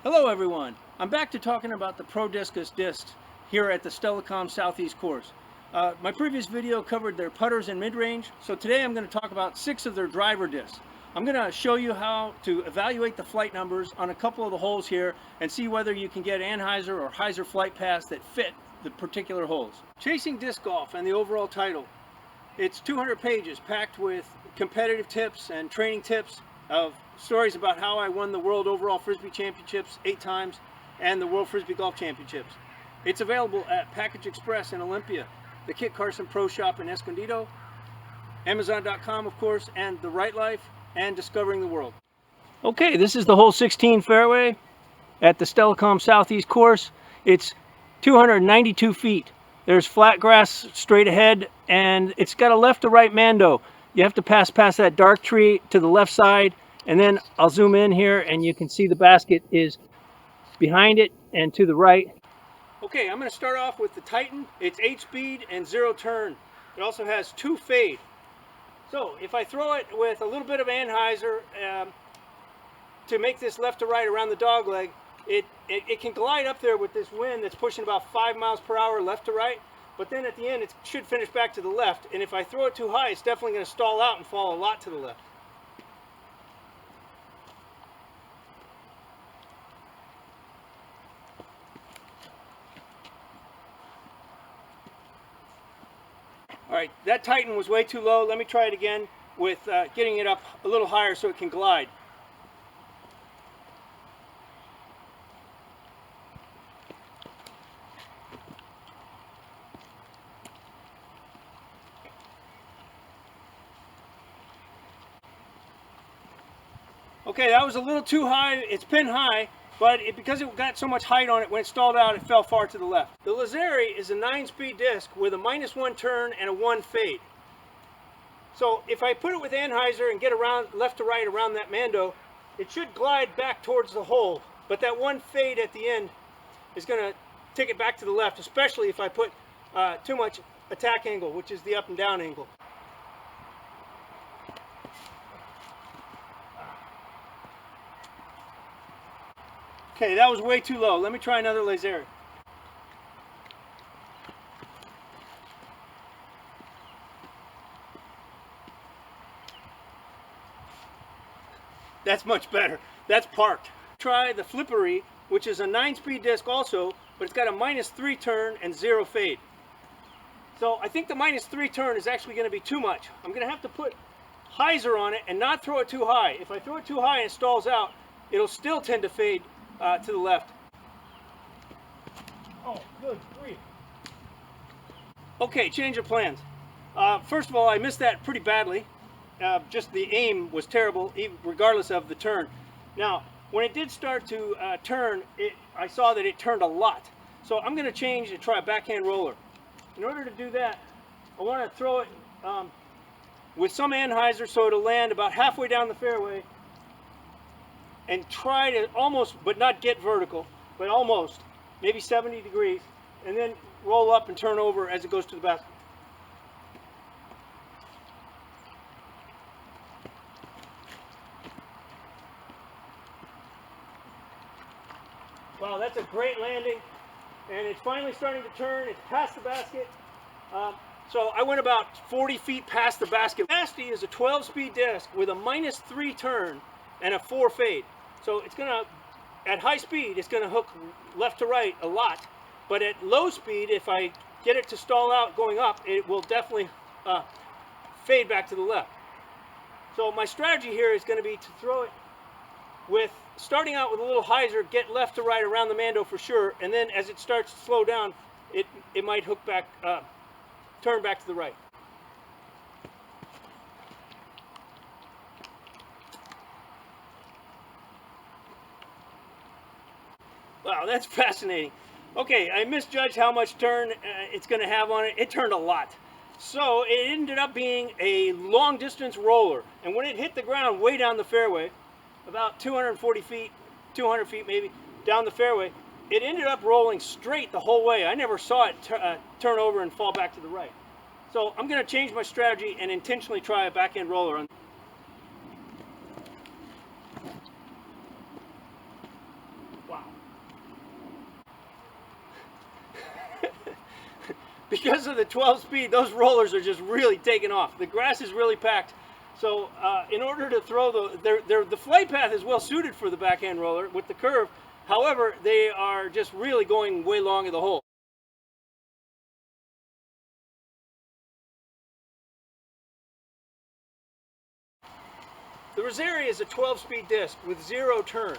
Hello everyone, I'm back to talking about the Prodiscus discs here at the Steilacoom Southeast course. My previous video covered their putters and mid-range, so today I'm going to talk about 6 of their driver discs. I'm going to show you how to evaluate the flight numbers on a couple of the holes here and see whether you can get Anheuser or Heiser flight paths that fit the particular holes. Chasing Disc Golf and the overall title. It's 200 pages packed with competitive tips and training tips of stories about how I won the World Overall Frisbee Championships 8 times and the World Frisbee Golf Championships. It's available at Package Express in Olympia, the Kit Carson Pro Shop in Escondido, Amazon.com of course, and The Right Life, and Discovering the World. Okay, this is the hole 16 fairway at the Steilacoom Southeast course. It's 292 feet. There's flat grass straight ahead, and it's got a left to right mando. You have to pass past that dark tree to the left side, and then I'll zoom in here and you can see the basket is behind it and to the right. Okay, I'm going to start off with the Titan. It's 8 speed and 0 turn. It also has 2 fade. So if I throw it with a little bit of Anheuser to make this left to right around the dog leg, it can glide up there with this wind that's pushing about 5 miles per hour left to right, but then at the end it should finish back to the left, and if I throw it too high it's definitely going to stall out and fall a lot to the left. Alright, that Titan was way too low. Let me try it again with getting it up a little higher so it can glide. Okay, that was a little too high. It's pin high, but because it got so much height on it, when it stalled out, it fell far to the left. The Laserie is a 9-speed disc with a -1 turn and a 1 fade. So if I put it with Anheuser and get around left to right around that mando, it should glide back towards the hole, but that 1 fade at the end is going to take it back to the left, especially if I put too much attack angle, which is the up and down angle. Okay, that was way too low. Let me try another Laserie. That's much better. That's parked. Try the Flippery, which is a 9-speed disc also, but it's got a -3 turn and 0 fade. So I think the -3 turn is actually going to be too much. I'm going to have to put Heiser on it and not throw it too high. If I throw it too high and it stalls out, it'll still tend to fade to the left. Oh, good grief. Okay, change of plans. First of all, I missed that pretty badly. Just the aim was terrible, regardless of the turn. Now, when it did start to turn, I saw that it turned a lot. So I'm going to change and try a backhand roller. In order to do that, I want to throw it with some Anheuser so it'll land about halfway down the fairway, and try to almost, but not get vertical, but almost, maybe 70 degrees, and then roll up and turn over as it goes to the basket. Wow, that's a great landing, and it's finally starting to turn. It's past the basket. So I went about 40 feet past the basket. Slaidi is a 12-speed disc with a -3 turn and a 4 fade. So it's gonna, at high speed, it's gonna hook left to right a lot. But at low speed, if I get it to stall out going up, it will definitely fade back to the left. So my strategy here is gonna be to throw it with, starting out with a little Heiser, get left to right around the mando for sure, and then as it starts to slow down, it might hook back, turn back to the right. Wow, that's fascinating. Okay, I misjudged how much turn it's going to have on it. It turned a lot. So it ended up being a long distance roller. And when it hit the ground way down the fairway, about 240 feet, 200 feet maybe, down the fairway, it ended up rolling straight the whole way. I never saw it turn over and fall back to the right. So I'm going to change my strategy and intentionally try a backhand roller. Wow. because of the 12 speed, those rollers are just really taking off. The grass is really packed. So in order to throw the flight path is well suited for the backhand roller with the curve. However, they are just really going way long of the hole. The Rosary is a 12-speed disc with 0 turn.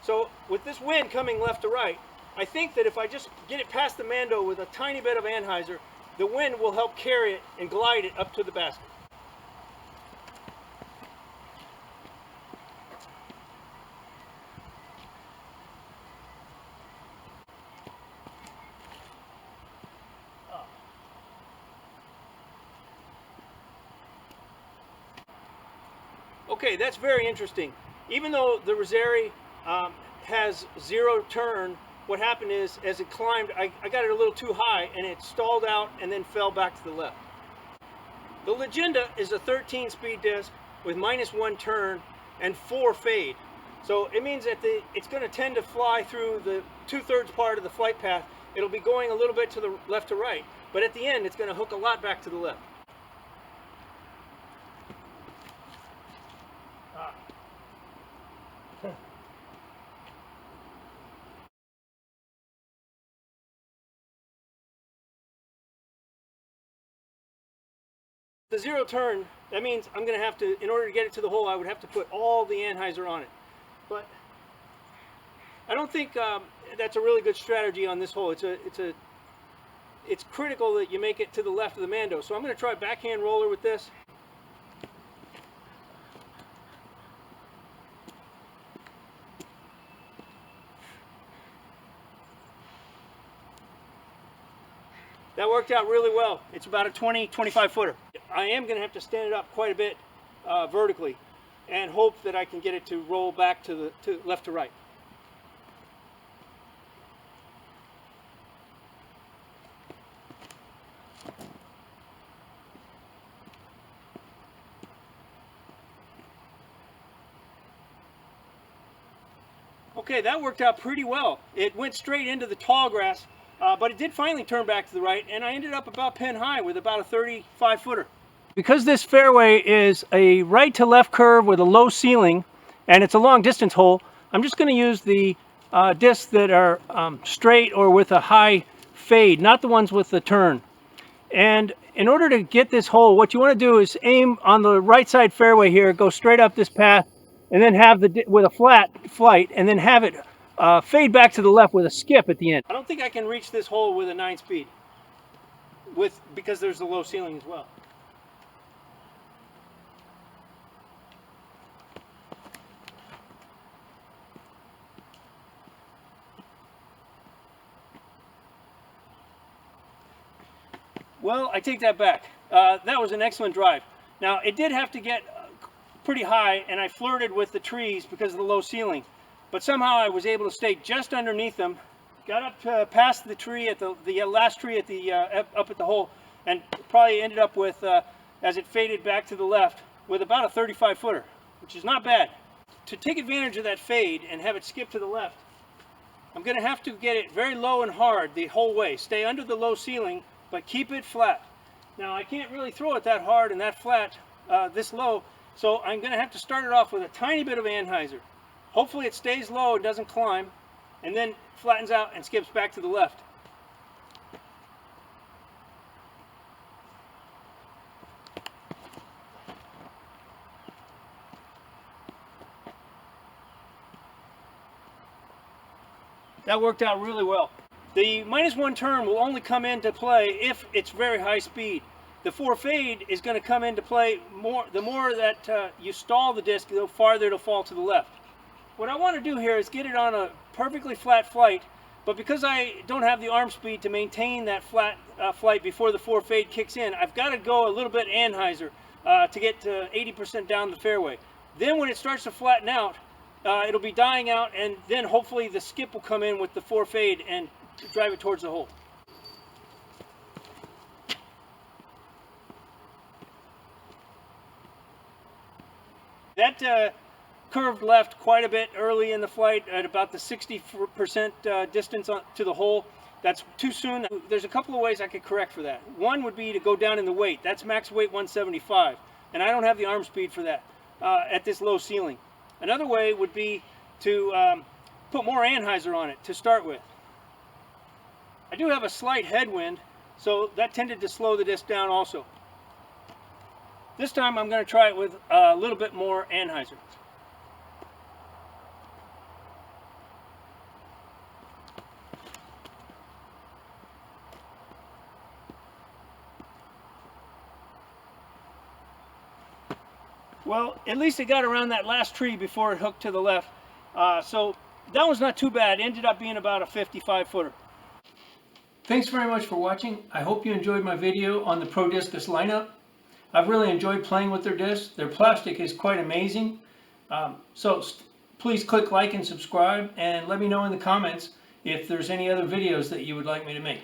So with this wind coming left to right, I think that if I just get it past the mando with a tiny bit of anhyzer, the wind will help carry it and glide it up to the basket. Okay, that's very interesting. Even though the Rosary has 0 turn, what happened is, as it climbed, I got it a little too high and it stalled out and then fell back to the left. The Legenda is a 13-speed disc with -1 turn and 4 fade. So it means that it's going to tend to fly through the 2/3 part of the flight path. It'll be going a little bit to the left to right, but at the end it's going to hook a lot back to the left. The 0 turn, that means I'm going to have to, in order to get it to the hole, I would have to put all the anhyzer on it. But I don't think that's a really good strategy on this hole. It's critical that you make it to the left of the mando. So I'm going to try backhand roller with this. That worked out really well. It's about a 20-25 footer. I am going to have to stand it up quite a bit vertically and hope that I can get it to roll back to left to right. Okay, that worked out pretty well. It went straight into the tall grass, but it did finally turn back to the right, and I ended up about pin high with about a 35 footer. Because this fairway is a right to left curve with a low ceiling, and it's a long distance hole, I'm just going to use the discs that are straight or with a high fade, not the ones with the turn. And in order to get this hole, what you want to do is aim on the right side fairway here, go straight up this path, and then have with a flat flight, and then have it fade back to the left with a skip at the end. I don't think I can reach this hole with a 9-speed, because there's a low ceiling as well. Well, I take that back. That was an excellent drive. Now, it did have to get pretty high, and I flirted with the trees because of the low ceiling. But somehow I was able to stay just underneath them, got up past the tree, at the last tree at the up at the hole, and probably ended up with, as it faded back to the left, with about a 35 footer, which is not bad. To take advantage of that fade and have it skip to the left, I'm going to have to get it very low and hard the whole way. Stay under the low ceiling, but keep it flat. Now, I can't really throw it that hard and that flat, this low, so I'm going to have to start it off with a tiny bit of anhyzer. Hopefully it stays low and doesn't climb, and then flattens out and skips back to the left. That worked out really well. The -1 turn will only come into play if it's very high speed. The 4 fade is going to come into play more. The more that you stall the disc, the farther it'll fall to the left. What I want to do here is get it on a perfectly flat flight, but because I don't have the arm speed to maintain that flat flight before the 4 fade kicks in, I've got to go a little bit anhyzer to get to 80% down the fairway. Then when it starts to flatten out, it'll be dying out, and then hopefully the skip will come in with the 4 fade and drive it towards the hole. That curved left quite a bit early in the flight at about the 60% distance to the hole. That's too soon. There's a couple of ways I could correct for that. One would be to go down in the weight. That's max weight 175, and I don't have the arm speed for that at this low ceiling. Another way would be to put more anhyzer on it to start with. I do have a slight headwind, so that tended to slow the disc down also. This time I'm going to try it with a little bit more anhyzer. Well, at least it got around that last tree before it hooked to the left. So that was not too bad. It ended up being about a 55-footer. Thanks very much for watching. I hope you enjoyed my video on the Prodiscus lineup. I've really enjoyed playing with their discs. Their plastic is quite amazing. So please click like and subscribe, and let me know in the comments if there's any other videos that you would like me to make.